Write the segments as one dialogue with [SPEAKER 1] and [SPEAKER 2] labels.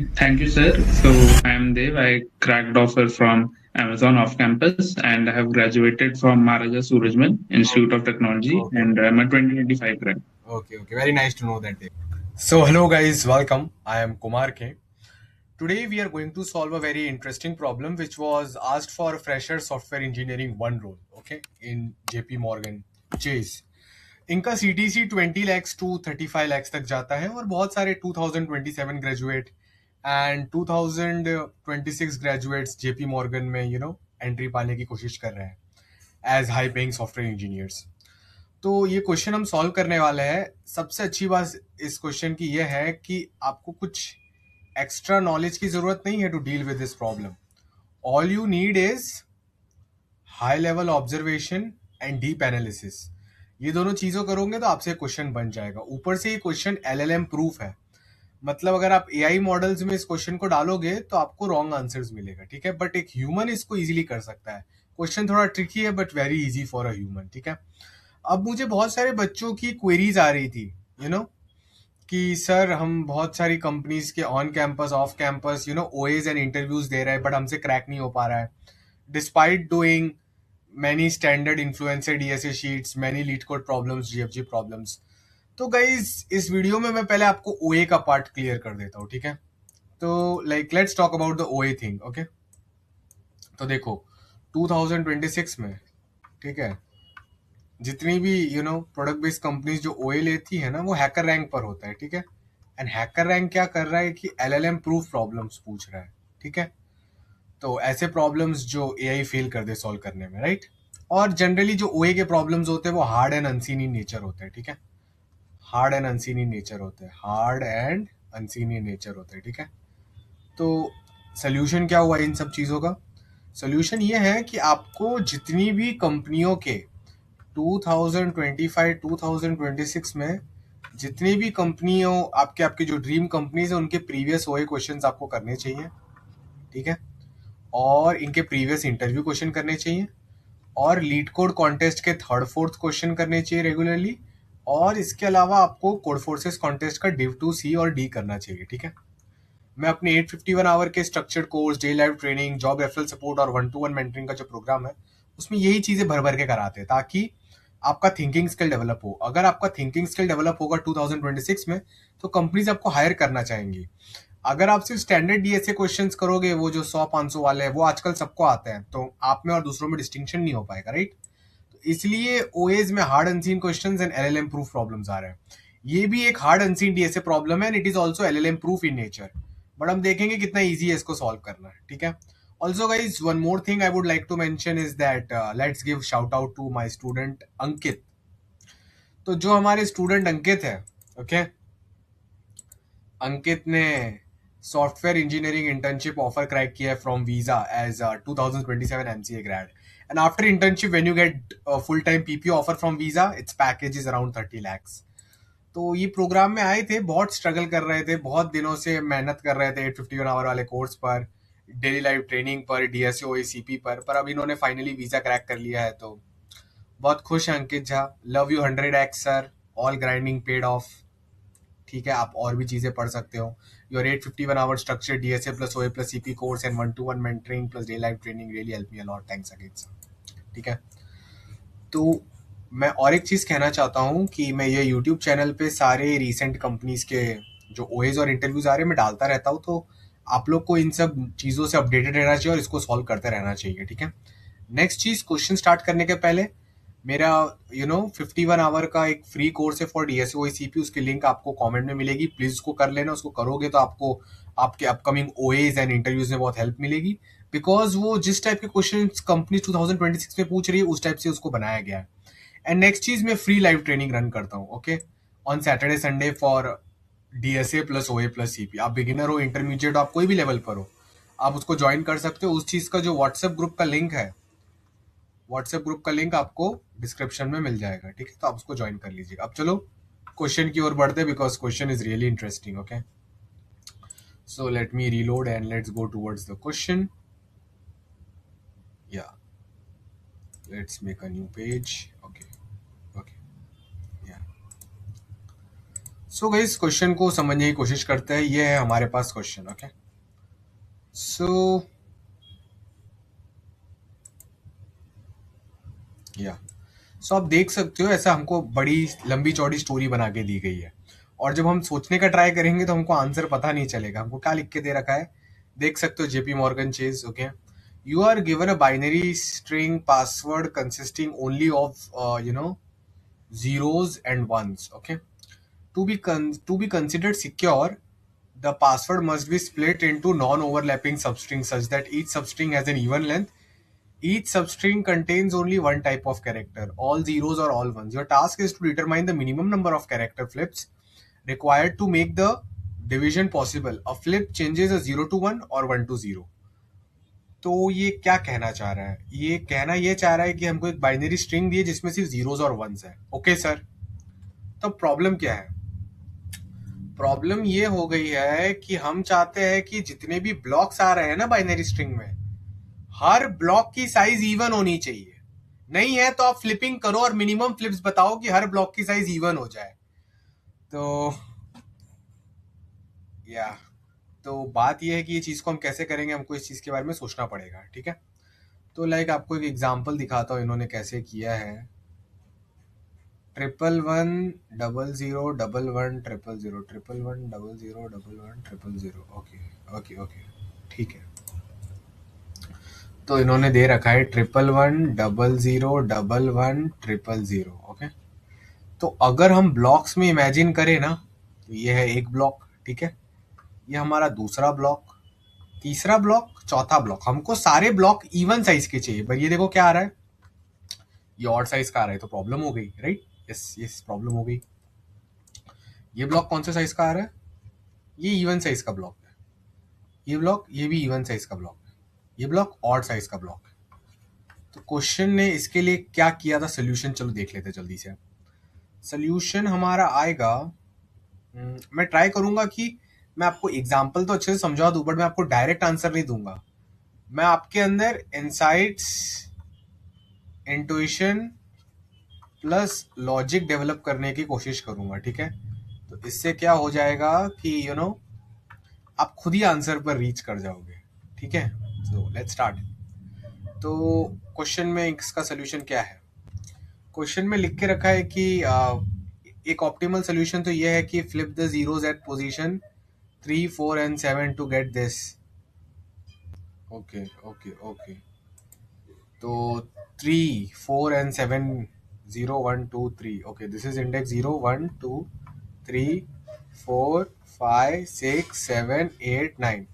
[SPEAKER 1] Thank you, sir. So I am Dev. I cracked offer from Amazon off campus and I have graduated from Maharaja Surajmal Institute of Technology
[SPEAKER 2] Okay,
[SPEAKER 1] and I'm a 2025 grad.
[SPEAKER 2] okay. Very nice to know that. So, hello guys, welcome. I am Kumar K. Today we are going to solve a very interesting problem which was asked for fresher software engineering one role, okay, in JP Morgan Chase. इनका CTC 20 lakhs to 35 lakhs तक जाता है और बहुत सारे 2027 graduate and 2026 graduates JP Morgan में entry पाने की कोशिश कर रहे हैं as high paying software engineers. तो ये क्वेश्चन हम सॉल्व करने वाले हैं। सबसे अच्छी बात इस क्वेश्चन की यह है कि आपको कुछ एक्स्ट्रा नॉलेज की जरूरत नहीं है to deal with this problem. All you need is high level observation and deep analysis. ये दोनों चीजों करोगे तो आपसे क्वेश्चन बन जाएगा। ऊपर से ये क्वेश्चन एलएलएम प्रूफ है, मतलब अगर आप एआई मॉडल्स में इस क्वेश्चन को डालोगे तो आपको रॉन्ग आंसर्स मिलेगा, ठीक है, बट एक ह्यूमन इसको इजीली कर सकता है। क्वेश्चन थोड़ा ट्रिकी है but very easy for a human, ठीक है। अब मुझे बहुत सारे बच्चों की क्वेरीज आ रही थी, कि सर हम बहुत सारी कंपनीज के on campus off campus OAs and interviews दे रहे हैं बट हमसे क्रैक नहीं हो पा रहा है, despite doing many standard influencer DSA sheets, many leet code problems, GFG problems. तो गाइज इस वीडियो में मैं पहले आपको ओए का पार्ट क्लियर कर देता हूँ, ठीक है। तो like let's talk about the ओए थिंग, ओके। तो देखो 2026 में, ठीक है, जितनी भी प्रोडक्ट बेस्ड कंपनीज जो ओए लेती है ना वो हैकर रैंक पर होता है, ठीक है। एंड हैकर रैंक क्या कर रहा है कि एलएलएम प्रूफ प्रॉब्लम्स पूछ रहा है, ठीक है। तो ऐसे प्रॉब्लम्स जो एआई फेल कर दे सॉल्व करने में, राइट। और जनरली जो ओए के प्रॉब्लम्स होते हैं वो hard and unseen in nature होते हैं, ठीक है। Hard and unseen in nature होते हैं, hard and unseen in nature होते हैं, ठीक है। तो सोल्यूशन क्या हुआ इन सब चीज़ों का? सोल्यूशन ये है कि आपको जितनी भी कंपनियों के 2025 2026 में जितनी भी कंपनियों आपके आपके जो ड्रीम कंपनीज है उनके प्रीवियस ओए क्वेश्चंस आपको करने चाहिए, ठीक है। और इनके प्रीवियस इंटरव्यू क्वेश्चन करने चाहिए और लीड कोड कॉन्टेस्ट के थर्ड फोर्थ क्वेश्चन करने चाहिए रेगुलरली। और इसके अलावा आपको कोड फोर्सेस कॉन्टेस्ट का डिव टू सी और डी करना चाहिए, ठीक है। मैं अपने 851 आवर के structured course, day live training, job referral support और 1-to-1 मेंटरिंग का जो प्रोग्राम है उसमें यही चीजें भर भर के कराते हैं ताकि आपका थिंकिंग स्किल डेवलप हो। अगर आपका थिंकिंग स्किल डेवलप होगा 2026 में तो कंपनीज आपको हायर करना चाहेंगी। अगर आप सिर्फ स्टैंडर्ड डीएसए क्वेश्चंस करोगे वो जो 100-500 वाले हैं वो आजकल सबको आते हैं, तो आप में और दूसरों में डिस्टिंक्शन नहीं हो पाएगा, राइट। तो इसलिए ओएज में hard unseen questions and LLM proof problems आ रहे हैं। ये भी एक हार्ड अनसीन डीएसए प्रॉब्लम है and it is also LLM proof in nature, but हम देखेंगे कितना ईजी है इसको सॉल्व करना, ठीक है। Also guys, one more thing I would like to mention is that let's give shout out to my student Ankit. तो जो हमारे स्टूडेंट अंकित है, ओके, अंकित ने software engineering internship offer crack किया है from Visa as 2027 MCA grade. And after internship when you get full time PPO offer from Visa it's package is around 30 lakhs। तो ये programme में आए थे, बहुत स्ट्रगल कर रहे थे, बहुत दिनों से मेहनत कर रहे थे 851 आवर वाले कोर्स पर, डेली लाइव ट्रेनिंग पर, डीएसओ एसीपी पर अब इन्होंने फाइनली वीजा क्रैक कर लिया है। तो बहुत खुश हैं Ankit Jha. Love you 100x sir, all grinding paid off. ठीक है, आप और भी चीजें पढ़ सकते हो। Your 851 hour structure DSA plus OA plus CP course and 1-to-1 mentoring plus day live training really help me a lot. Thanks again sir, ठीक है। तो मैं और एक चीज़ कहना चाहता हूँ कि मैं ये यूट्यूब चैनल पे सारे रीसेंट कंपनीज के जो ओएज और इंटरव्यूज आ रहे हैं मैं डालता रहता हूँ, तो आप लोग को इन सब चीज़ों से अपडेटेड रहना चाहिए और इसको सॉल्व करते रहना चाहिए, ठीक है। नेक्स्ट चीज़, क्वेश्चन स्टार्ट करने के पहले मेरा 51 आवर का एक फ्री कोर्स है फॉर डीएसओ सीपी, उसकी लिंक आपको कमेंट में मिलेगी, प्लीज उसको कर लेना। उसको करोगे तो आपको आपके अपकमिंग ओएज एंड इंटरव्यूज में बहुत हेल्प मिलेगी, बिकॉज वो जिस टाइप के क्वेश्चन कंपनी 2026 में पूछ रही है उस टाइप से उसको बनाया गया है। एंड नेक्स्ट चीज, मैं फ्री लाइव ट्रेनिंग रन करता हूँ, okay, on Saturday Sunday for DSA plus OA plus CP. आप बिगिनर हो, इंटरमीडिएट हो, आप कोई भी लेवल पर हो, आप उसको ज्वाइन कर सकते हो। उस चीज का जो व्हाट्सएप ग्रुप का लिंक है, व्हाट्सएप ग्रुप का लिंक आपको डिस्क्रिप्शन में मिल जाएगा, ठीक है, तो आप उसको ज्वाइन कर लीजिएगा। अब चलो क्वेश्चन की ओर बढ़ते, because question is really interesting, okay. So let me reload and let's go towards the question. Yeah let's make a new page, okay, okay, yeah. So guys question को समझने की कोशिश करते हैं। ये है हमारे पास क्वेश्चन। ओके, सो या सो आप देख सकते हो, ऐसा हमको बड़ी लंबी चौड़ी स्टोरी बना के दी गई है, और जब हम सोचने का ट्राई करेंगे तो हमको आंसर पता नहीं चलेगा। हमको क्या लिख के दे रखा है, देख सकते हो, JP Morgan Chase. Okay, you are given a binary string password consisting only of zeros and ones. Okay, to be considered secure, the password must be split into non-overlapping substrings such that each substring has an even length. Each substring contains only one type of character, all zeros or all ones. Your task is to determine the minimum number of character flips required to make the division possible. A flip changes a 0 to 1 or 1 to 0. तो ये क्या कहना चाह रहा है? ये कहना ये चाह रहा है कि हमको एक बाइनरी स्ट्रिंग दी है जिसमें सिर्फ जीरोस और वंस है। ओके सर, तो प्रॉब्लम क्या है? प्रॉब्लम ये हो गई है कि हम चाहते हैं कि जितने भी ब्लॉक्स आ रहे हैं ना बाइनरी स्ट्रिंग में, हर ब्लॉक की साइज इवन होनी चाहिए। नहीं है तो आप फ्लिपिंग करो और मिनिमम फ्लिप्स बताओ कि हर ब्लॉक की साइज इवन हो जाए। तो या तो बात यह है कि ये चीज को हम कैसे करेंगे, हमको इस चीज के बारे में सोचना पड़ेगा। ठीक है, तो लाइक आपको एक एग्जांपल दिखाता हूँ इन्होंने कैसे किया है। 11110011 11001100 ओके ओके ओके, ठीक है। तो इन्होंने दे रखा है 11101100 ओके। तो अगर हम ब्लॉक्स में इमेजिन करें ना, तो ये है एक ब्लॉक, ठीक है, ये हमारा दूसरा ब्लॉक, तीसरा ब्लॉक, चौथा ब्लॉक। हमको सारे ब्लॉक इवन साइज के चाहिए, पर ये देखो क्या आ रहा है, ये ऑड साइज का आ रहा है, तो प्रॉब्लम हो गई, राइट? यस यस, प्रॉब्लम हो गई। ये ब्लॉक कौन से साइज का आ रहा है? ये इवन साइज का ब्लॉक है। ये ब्लॉक, ये भी इवन साइज का ब्लॉक है। ये ब्लॉक ऑड साइज का ब्लॉक है। तो क्वेश्चन ने इसके लिए क्या किया था, सोल्यूशन चलो देख लेते जल्दी से। सोल्यूशन हमारा आएगा, मैं ट्राई करूंगा कि मैं आपको एग्जाम्पल तो अच्छे से समझा दूं, बट मैं आपको डायरेक्ट आंसर नहीं दूंगा। मैं आपके अंदर insights, intuition plus logic develop करने की कोशिश करूंगा। ठीक है, तो इससे क्या हो जाएगा कि आप खुद ही आंसर पर रीच कर जाओगे। ठीक है, सो लेट्स स्टार्ट। तो क्वेश्चन में इसका सोल्यूशन क्या है? क्वेश्चन में लिख के रखा है कि एक ऑप्टिमल सोल्यूशन तो ये है कि flip the zeros at position 3, 4 and 7 to get this. Okay okay okay, तो 3, 4 and 7, 0, 1, 2, 3। Okay, this is index 0, 1, 2, 3, 4, 5, 6, 7, 8, 9।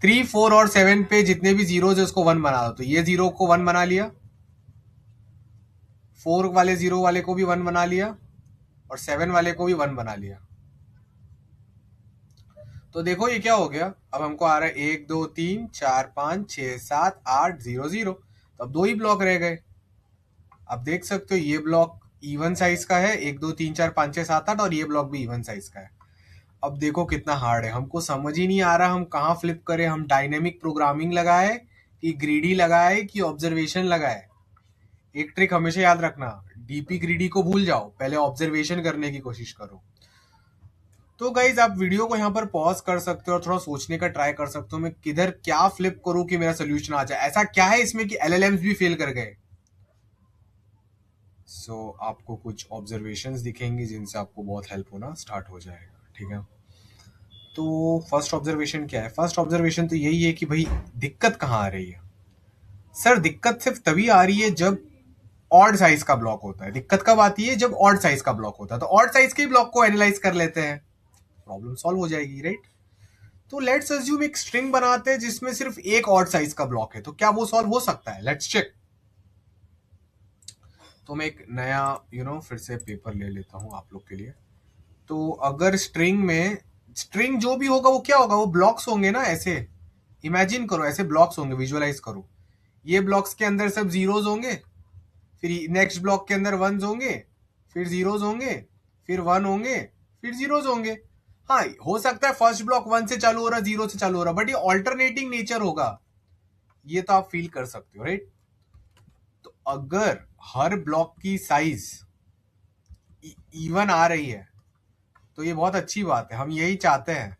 [SPEAKER 2] 3, 4 और 7 पे जितने भी जीरो है उसको 1 बना दो। तो ये जीरो को 1 बना लिया, 4 वाले जीरो वाले को भी 1 बना लिया, और 7 वाले को भी 1 बना लिया। तो देखो ये क्या हो गया, अब हमको आ रहा है 1, 2, 3, 4, 5, 6, 7, 8, 0, 0। तो अब 2 ही ब्लॉक रह गए। अब देख सकते हो ये ब्लॉक इवन साइज का है, 1, 2, 3, 4, 5, 6, 7, 8, और ये ब्लॉक भी इवन साइज का है। अब देखो कितना हार्ड है, हमको समझ ही नहीं आ रहा हम कहाँ फ्लिप करें। हम डायनेमिक प्रोग्रामिंग लगाए कि ग्रीडी लगाए कि ऑब्जर्वेशन लगाए? एक ट्रिक हमेशा याद रखना, डीपी ग्रीडी को भूल जाओ, पहले ऑब्जर्वेशन करने की कोशिश करो। तो गाइज आप वीडियो को यहाँ पर पॉज कर सकते हो और थोड़ा सोचने का ट्राई कर सकते हो, मैं किधर क्या फ्लिप करूं कि मेरा सोल्यूशन आ जाए। ऐसा क्या है इसमें कि एलएलएम्स भी फेल कर गए? सो आपको कुछ ऑब्जर्वेशंस दिखेंगे जिनसे आपको बहुत हेल्प होना स्टार्ट हो जाएगा। ठीक है, तो फर्स्ट ऑब्जर्वेशन क्या है? फर्स्ट ऑब्जर्वेशन तो यही है कि भाई दिक्कत कहाँ आ रही है? सर दिक्कत सिर्फ तभी आ रही है जब ऑड साइज का ब्लॉक होता है। दिक्कत कब आती है? जब ऑड साइज का ब्लॉक होता है। तो ऑड साइज के ब्लॉक को एनालाइज कर लेते हैं, प्रॉब्लम सॉल्व हो जाएगी, राइट? तो लेट्स अज्यूम एक स्ट्रिंग बनाते हैं जिसमें सिर्फ एक ऑड साइज का ब्लॉक है, तो क्या वो सॉल्व हो सकता है? Let's check. तो मैं एक नया फिर से पेपर ले लेता हूं आप लोग के लिए। तो अगर स्ट्रिंग जो भी होगा वो क्या होगा? वो ब्लॉक्स होंगे ना, ऐसे इमेजिन करो, ऐसे ब्लॉक्स होंगे, विजुअलाइज करो। ये ब्लॉक्स के अंदर सब जीरोज होंगे, फिर नेक्स्ट ब्लॉक के अंदर वंस होंगे, फिर जीरोज होंगे, फिर 1 होंगे, फिर जीरोज होंगे। हाँ, हो सकता है फर्स्ट ब्लॉक 1 से चालू हो रहा, 0 से चालू हो रहा, बट ये ऑल्टरनेटिंग नेचर होगा, ये तो आप फील कर सकते हो, राइट? तो अगर हर ब्लॉक की साइज इवन आ रही है, तो ये बहुत अच्छी बात है, हम यही चाहते हैं।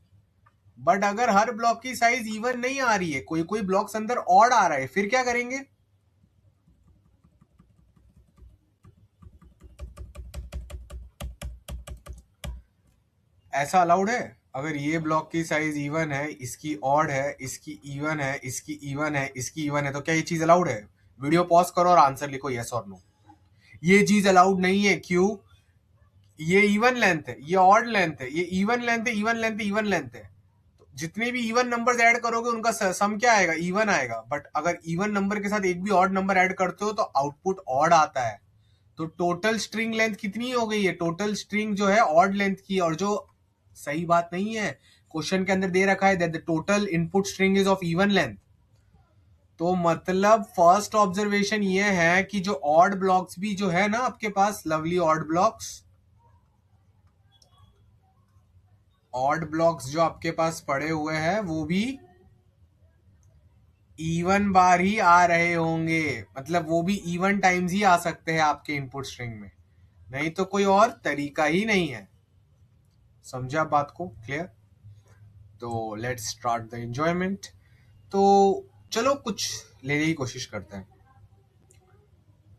[SPEAKER 2] बट अगर हर ब्लॉक की साइज इवन नहीं आ रही है, कोई कोई ब्लॉक्स अंदर ऑड आ रहा है, फिर क्या करेंगे? ऐसा अलाउड है? अगर ये ब्लॉक की साइज इवन है, इसकी ऑड है, इसकी इवन है, इसकी इवन है, इसकी इवन है, तो क्या ये चीज अलाउड है? वीडियो पॉज करो और आंसर लिखो यस और नो। ये चीज अलाउड नहीं है। क्यों? ये इवन लेंथ है, ये ऑड लेंथ है, ये इवन लेंथ है, इवन लेंथ है, इवन लेंथ है। तो जितने भी इवन नंबर्स ऐड करोगे उनका सम क्या आएगा? इवन आएगा। बट अगर इवन नंबर के साथ एक भी ऑड नंबर ऐड करते हो तो आउटपुट ऑड आता है। तो टोटल स्ट्रिंग लेंथ कितनी हो गई है? टोटल स्ट्रिंग जो है ऑड लेंथ की, और जो सही बात नहीं है, क्वेश्चन के अंदर दे रखा है that the total input string is of even length. तो मतलब फर्स्ट ऑब्जर्वेशन ये है कि जो ऑड ब्लॉक्स भी जो है ना आपके पास, लवली ऑड ब्लॉक्स जो आपके पास पड़े हुए हैं वो भी इवन बार ही आ रहे होंगे। मतलब वो भी इवन टाइम्स ही आ सकते हैं आपके इनपुट स्ट्रिंग में, नहीं तो कोई और तरीका ही नहीं है। समझा बात को? क्लियर? तो लेट्स स्टार्ट द एंजॉयमेंट। तो चलो कुछ लेने की कोशिश करते हैं।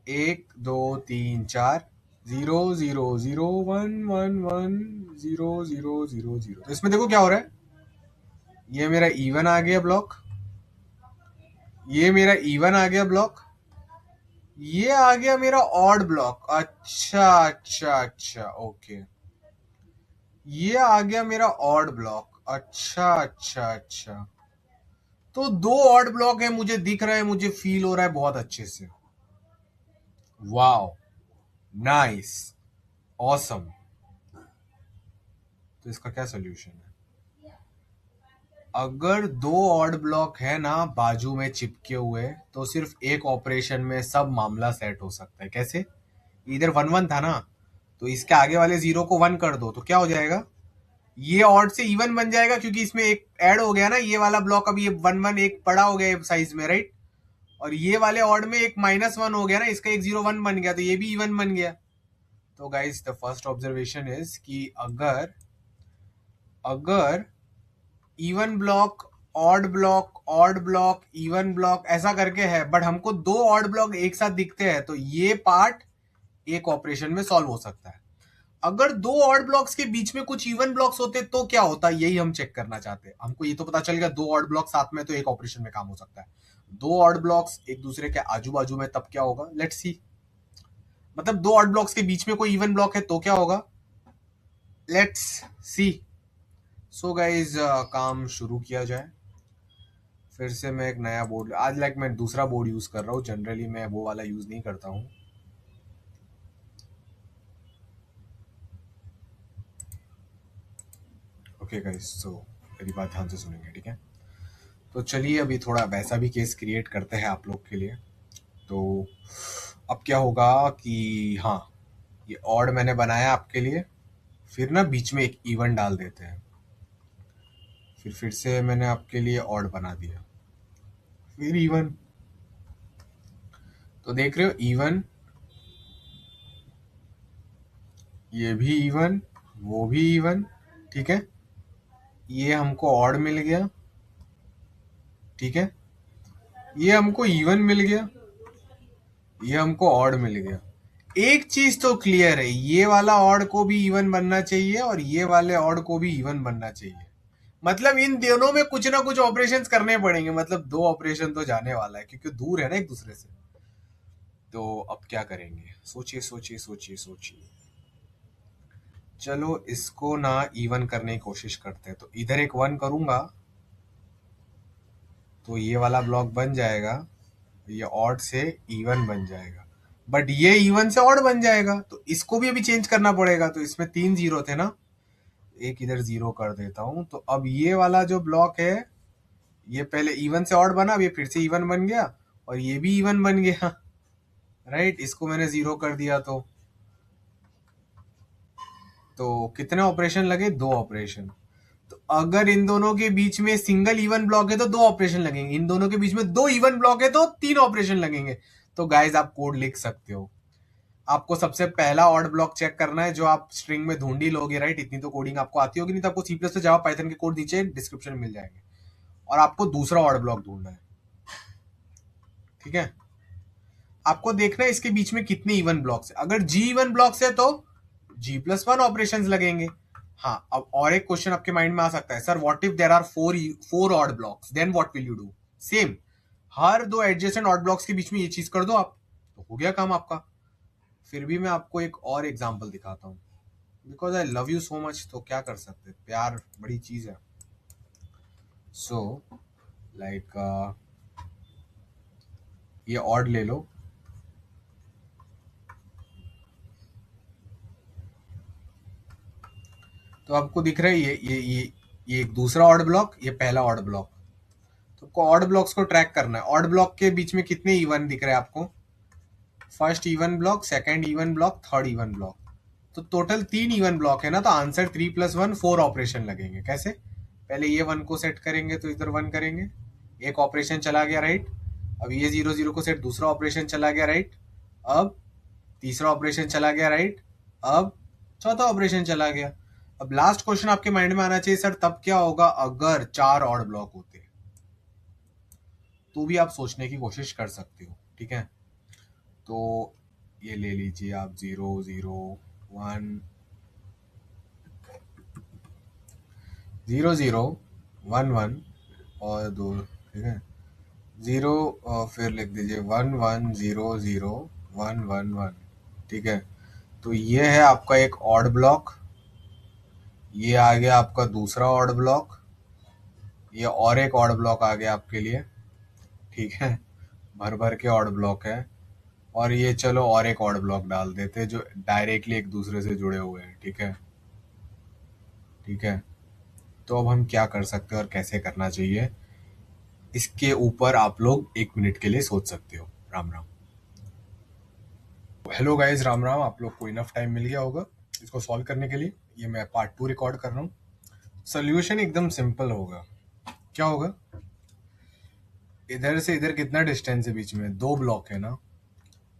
[SPEAKER 2] 1 2 3 4 0 0 0 1 1 1 0 0 0 0। तो इसमें देखो क्या हो रहा है, ये मेरा इवन आ गया ब्लॉक, ये मेरा इवन आ गया ब्लॉक, ये आ गया मेरा ऑड ब्लॉक। अच्छा अच्छा अच्छा, ओके। ये आ गया मेरा ऑड ब्लॉक। अच्छा अच्छा अच्छा। तो दो ऑड ब्लॉक है, मुझे दिख रहा है, मुझे फील हो रहा है बहुत अच्छे से। Wow, nice, awesome. तो इसका क्या सोल्यूशन है? अगर दो ऑड ब्लॉक है ना बाजू में चिपके हुए, तो सिर्फ एक ऑपरेशन में सब मामला सेट हो सकता है। कैसे? इधर 1 1 था ना, तो इसके आगे वाले 0 को 1 कर दो तो क्या हो जाएगा? ये ऑड से इवन बन जाएगा, क्योंकि इसमें एक ऐड हो गया ना, ये वाला ब्लॉक अब ये 1 1 एक बड़ा हो गया साइज में, राइट? और ये वाले ऑड में एक -1 हो गया ना, इसका एक 0 1 बन गया, तो ये भी इवन बन गया। तो guys the first observation is कि अगर अगर even block, odd block, odd block, even block ऐसा करके है, बट हमको दो ऑड ब्लॉक एक साथ दिखते हैं, तो ये पार्ट एक ऑपरेशन में सॉल्व हो सकता है। अगर दो ऑड ब्लॉक्स के बीच में कुछ इवन ब्लॉक्स होते तो क्या होता, यही हम चेक करना चाहते हैं। हमको ये तो पता चल गया दो ऑड ब्लॉक साथ में तो एक ऑपरेशन में काम हो सकता है। दो ऑड ब्लॉक्स एक दूसरे के आजू बाजू में, तब क्या होगा? Let's see. मतलब दो ऑड ब्लॉक्स के बीच में कोई इवन ब्लॉक है तो क्या होगा? Let's see. सो गाइज काम शुरू किया जाए। फिर से मैं एक नया बोर्ड, आज मैं दूसरा बोर्ड यूज कर रहा हूँ, जनरली मैं वो वाला यूज नहीं करता हूँ। ओके गाइज, सो मेरी बात ध्यान से सुनेंगे, ठीक है? तो चलिए अभी थोड़ा वैसा भी केस क्रिएट करते हैं आप लोग के लिए। तो अब क्या होगा कि हाँ, ये ऑड मैंने बनाया आपके लिए, फिर ना बीच में एक इवन डाल देते हैं, फिर से मैंने आपके लिए ऑड बना दिया, फिर इवन। तो देख रहे हो, इवन, ये भी इवन, वो भी इवन, ठीक है? ये हमको ऑड मिल गया, ठीक है? ये हमको इवन मिल गया, ये हमको ऑड मिल गया। एक चीज तो क्लियर है, ये वाला ऑड को भी इवन बनना चाहिए और ये वाले ऑड को भी इवन बनना चाहिए। मतलब इन दोनों में कुछ ना कुछ ऑपरेशंस करने पड़ेंगे, मतलब दो ऑपरेशन तो जाने वाला है, क्योंकि दूर है ना एक दूसरे से। तो अब क्या करेंगे? सोचिए सोचिए सोचिए सोचिए। चलो इसको ना इवन करने की कोशिश करते हैं। तो इधर एक 1 करूंगा तो ये वाला ब्लॉक बन जाएगा, ये ऑड से इवन बन जाएगा, बट ये इवन से ऑड बन जाएगा, तो इसको भी अभी चेंज करना पड़ेगा। तो इसमें 3 0 थे ना, एक इधर 0 कर देता हूं। तो अब ये वाला जो ब्लॉक है, ये पहले इवन से ऑड बना, अब ये फिर से इवन बन गया, और ये भी इवन बन गया, राइट? इसको मैंने 0 कर दिया। तो कितने ऑपरेशन लगे? 2 ऑपरेशन। तो अगर इन दोनों के बीच में सिंगल इवन ब्लॉक है तो 2 ऑपरेशन लगेंगे, इन दोनों के बीच में 2 इवन ब्लॉक है तो 3 ऑपरेशन लगेंगे। तो गाइज आप कोड लिख सकते हो। आपको सबसे पहला ऑड ब्लॉक चेक करना है जो आप स्ट्रिंग में ढूंढी लोगे, राइट? इतनी तो कोडिंग आपको आती होगी, नहीं तो आपको सी प्लस जावा पाइथन के कोड नीचे डिस्क्रिप्शन में मिल जाएंगे। और आपको दूसरा ऑड ब्लॉक ढूंढना है, ठीक है? आपको देखना है इसके बीच में कितने इवन ब्लॉक्स है। अगर जी इवन ब्लॉक्स है तो G+1 ऑपरेशन लगेंगे। हाँ, अब और एक क्वेश्चन आपके माइंड में आ सकता है, sir what if there are four odd blocks, then what will you do? Same, हर दो एडजेसेंट ऑड ब्लॉक्स के बीच में ये चीज कर दो आप, तो हो गया काम आपका। फिर भी मैं आपको एक और एग्जांपल दिखाता हूँ, because I love you so much, तो क्या कर सकते, प्यार बड़ी चीज है। सो लाइक ये ऑड ले लो, तो आपको दिख रहा है ये एक दूसरा ऑड ब्लॉक, ये पहला ऑड ब्लॉक। तो आपको ऑड ब्लॉक्स को ट्रैक करना है। ऑड ब्लॉक के बीच में कितने इवन दिख रहे हैं आपको? First even block, second even block, third even block. तो टोटल 3 इवन ब्लॉक है ना, तो आंसर 3+1 4 ऑपरेशन लगेंगे। कैसे? पहले ये 1 को सेट करेंगे तो इधर 1 करेंगे, एक ऑपरेशन चला गया, राइट? अब ये 0 0 को सेट, दूसरा ऑपरेशन चला गया, राइट? अब तीसरा ऑपरेशन चला गया, राइट? अब चौथा ऑपरेशन चला गया। अब लास्ट क्वेश्चन आपके माइंड में आना चाहिए, सर तब क्या होगा अगर 4 ऑड ब्लॉक होते? तो भी आप सोचने की कोशिश कर सकते हो, ठीक है? तो ये ले लीजिए आप 0 0 1 0 0 1 1 और 2, ठीक है? 0 फिर लिख दीजिए 1 1 0 0 1 1 1, ठीक है? तो ये है आपका एक ऑड ब्लॉक, ये आ गया आपका दूसरा ऑड ब्लॉक, ये और एक ऑड ब्लॉक आ गया आपके लिए, ठीक है? भर भर के ऑड ब्लॉक है। और ये चलो और एक ऑड ब्लॉक डाल देते हैं जो डायरेक्टली एक दूसरे से जुड़े हुए हैं, ठीक है? ठीक है, तो अब हम क्या कर सकते हैं और कैसे करना चाहिए, इसके ऊपर आप लोग 1 मिनट के लिए सोच सकते हो। राम राम। Hello guys, Ram Ram. आप लोग को इनफ टाइम मिल गया होगा इसको सॉल्व करने के लिए। ये मैं पार्ट 2 रिकॉर्ड कर रहा हूँ। सोल्यूशन एकदम सिंपल होगा। क्या होगा? इधर से इधर कितना डिस्टेंस है बीच में? 2 ब्लॉक है ना,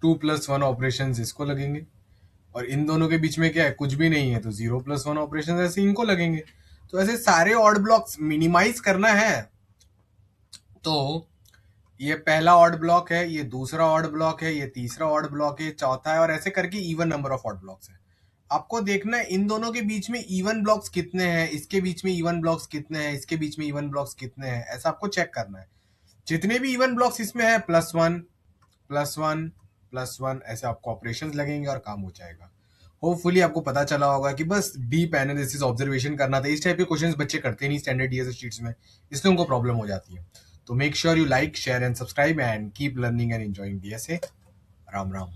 [SPEAKER 2] 2+1 ऑपरेशन इसको लगेंगे, और इन दोनों के बीच में क्या है? कुछ भी नहीं है, तो 0+1 ऑपरेशन ऐसे इनको लगेंगे। तो ऐसे सारे ऑड ब्लॉक्स मिनिमाइज करना है। तो ये पहला ऑड ब्लॉक है, ये दूसरा ऑड ब्लॉक है, ये तीसरा ऑड ब्लॉक है, चौथा है, और ऐसे करके even number of odd blocks है। आपको देखना है इन दोनों के बीच में इवन ब्लॉक्स कितने हैं, इसके बीच में इवन ब्लॉक्स कितने हैं, इसके बीच में इवन ब्लॉक्स कितने हैं, ऐसा आपको चेक करना है। जितने भी इवन ब्लॉक्स इसमें है +1 +1 +1, ऐसे आपको ऑपरेशंस लगेंगे और काम हो जाएगा। होपफुली आपको पता चला होगा कि बस डीप एनालिसिस ऑब्जर्वेशन करना था। इस टाइप के क्वेश्चंस बच्चे करते नहीं स्टैंडर्ड डीएसए शीट्स में, इसलिए उनको प्रॉब्लम हो जाती है। तो make sure you like, share and subscribe and keep learning and enjoying DSA. Ram Ram.